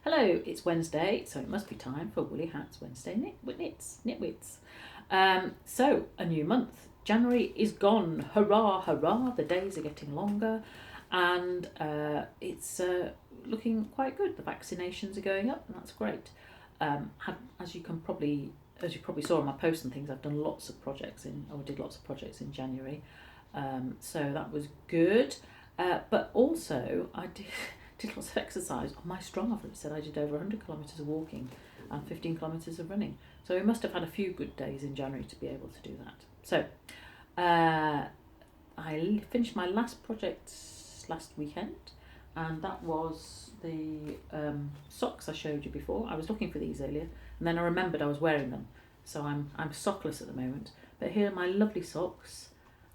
Hello, it's Wednesday, so it must be time for Woolly Hats Wednesday Knitwits. So, a new month. January is gone. Hurrah, hurrah, the days are getting longer and it's looking quite good. The vaccinations are going up and that's great. As you probably saw in my posts and things, I've done lots of projects did lots of projects in January. So that was good. But also, I did lots of exercise on my Strava. It said I did over 100 kilometres of walking and 15 kilometres of running. So we must have had a few good days in January to be able to do that. So I finished my last project last weekend, and that was the socks I showed you before. I was looking for these earlier, and then I remembered I was wearing them. So I'm sockless at the moment. But here are my lovely socks,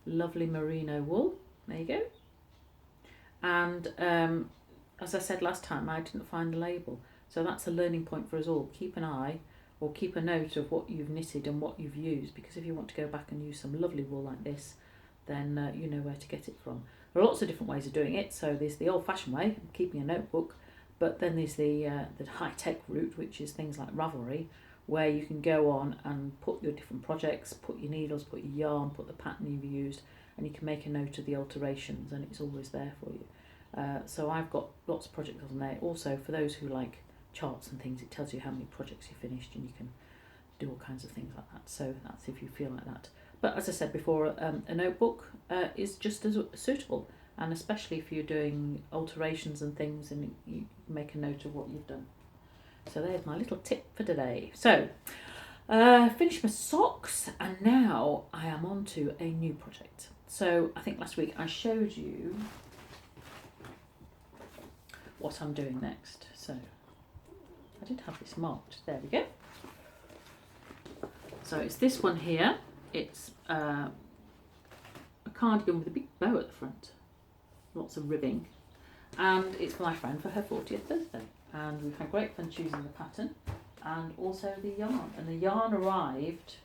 lovely merino wool. There you go. And as I said last time, I didn't find the label. So that's a learning point for us all. Keep an eye or keep a note of what you've knitted and what you've used, because if you want to go back and use some lovely wool like this, then you know where to get it from. There are lots of different ways of doing it. So there's the old-fashioned way, keeping a notebook, but then there's the high-tech route, which is things like Ravelry, where you can go on and put your different projects, put your needles, put your yarn, put the pattern you've used, and you can make a note of the alterations, and it's always there for you. So I've got lots of projects on there. Also, for those who like charts and things, it tells you how many projects you finished, and you can do all kinds of things like that. So that's if you feel like that. But as I said before, a notebook is just as suitable, and especially if you're doing alterations and things, and you make a note of what you've done. So there's my little tip for today. So finished my socks, and now I am on to a new project. So I think last week I showed you what I'm doing next. So I did have this marked. There we go. So it's this one here. It's a cardigan with a big bow at the front, lots of ribbing, and it's for my friend for her 40th birthday. And we've had great fun choosing the pattern and also the yarn. And the yarn arrived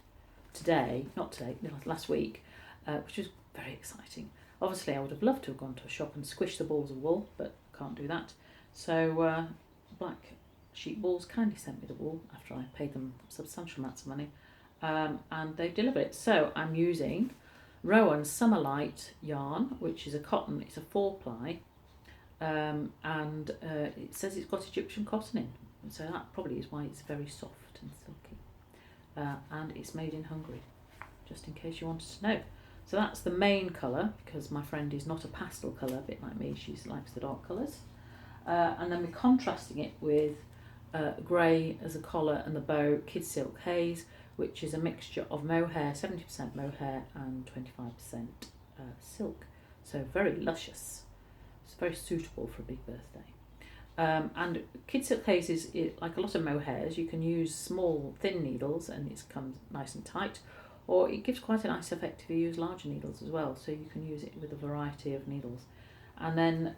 last week, which was very exciting. Obviously, I would have loved to have gone to a shop and squished the balls of wool, but can't do that. So Black Sheep Balls kindly sent me the wool after I paid them substantial amounts of money, and they've delivered it. So I'm using Rowan Summerlite yarn, which is a cotton. It's a 4-ply, and it says it's got Egyptian cotton in, so that probably is why it's very soft and silky. And it's made in Hungary, just in case you wanted to know. So that's the main colour, because my friend is not a pastel colour, a bit like me. She likes the dark colours. And then we're contrasting it with grey as a collar and the bow, Kidsilk Haze, which is a mixture of mohair, 70% mohair and 25% silk. So very luscious. It's very suitable for a big birthday. And Kidsilk Haze is like a lot of mohairs. You can use small, thin needles and it comes nice and tight, or it gives quite a nice effect if you use larger needles as well. So you can use it with a variety of needles. And then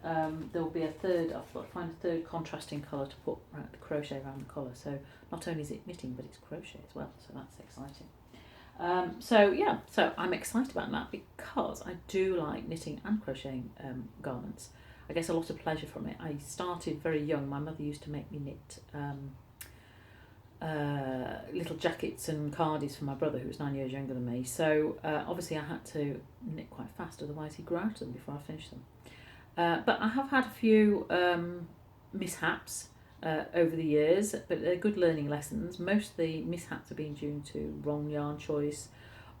there will be a third, I've got to find a third contrasting colour to put the crochet around the collar. So not only is it knitting, but it's crochet as well. So that's exciting. So I'm excited about that because I do like knitting and crocheting garments. I get a lot of pleasure from it. I started very young. My mother used to make me knit little jackets and cardies for my brother, who was 9 years younger than me. So obviously I had to knit quite fast, otherwise he'd grow out of them before I finished them. But I have had a few mishaps over the years, but they're good learning lessons. Most of the mishaps have been due to wrong yarn choice,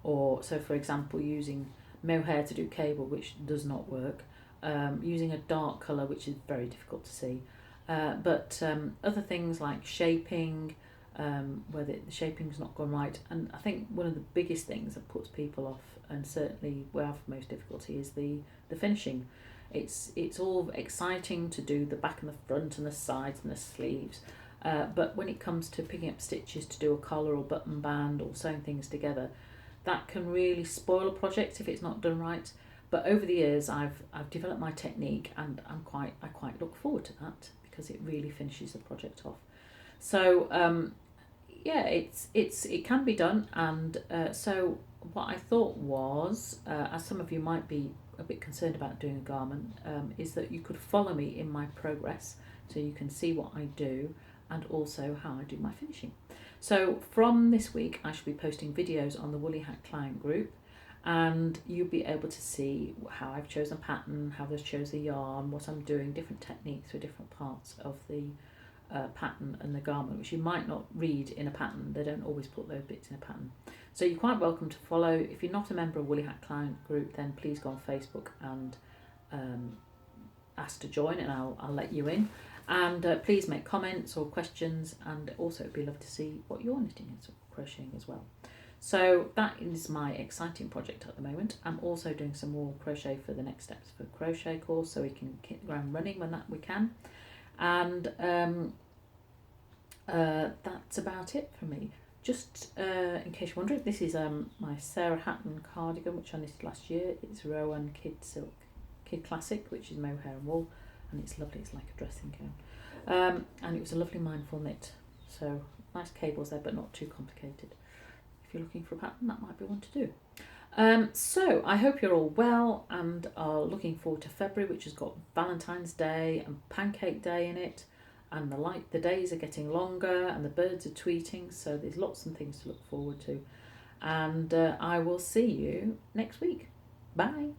or so for example using mohair to do cable, which does not work, using a dark colour, which is very difficult to see, but other things like shaping, where the shaping's not gone right. And I think one of the biggest things that puts people off, and certainly where I have most difficulty, is the finishing. It's all exciting to do the back and the front and the sides and the sleeves, but when it comes to picking up stitches to do a collar or button band or sewing things together, that can really spoil a project if it's not done right. But over the years I've developed my technique, and I quite look forward to that because it really finishes the project off. So it can be done, and so what I thought was, as some of you might be a bit concerned about doing a garment, is that you could follow me in my progress. so you can see what I do and also how I do my finishing. So from this week I shall be posting videos on the Woolly Hat client group, and you'll be able to see how I've chosen a pattern, how I've chosen the yarn, what I'm doing, different techniques for different parts of the pattern and the garment, which you might not read in a pattern. They don't always put those bits in a pattern. So you're quite welcome to follow. If you're not a member of Woolly Hat client group, then please go on Facebook and ask to join, and I'll let you in. And please make comments or questions, and also it'd be lovely to see what you're knitting and crocheting as well. So that is my exciting project at the moment. I'm also doing some more crochet for the next steps for crochet course, so we can hit the ground running when we can. And that's about it for me. Just in case you're wondering, this is my Sarah Hatton cardigan, which I knitted last year. It's Rowan Kidsilk Kid Classic, which is mohair and wool, and it's lovely. It's like a dressing gown, and it was a lovely mindful knit. So nice cables there, but not too complicated. If you're looking for a pattern, that might be one to do. So I hope you're all well and are looking forward to February, which has got Valentine's Day and Pancake Day in it, and the days are getting longer and the birds are tweeting, so there's lots of things to look forward to. And I will see you next week. Bye.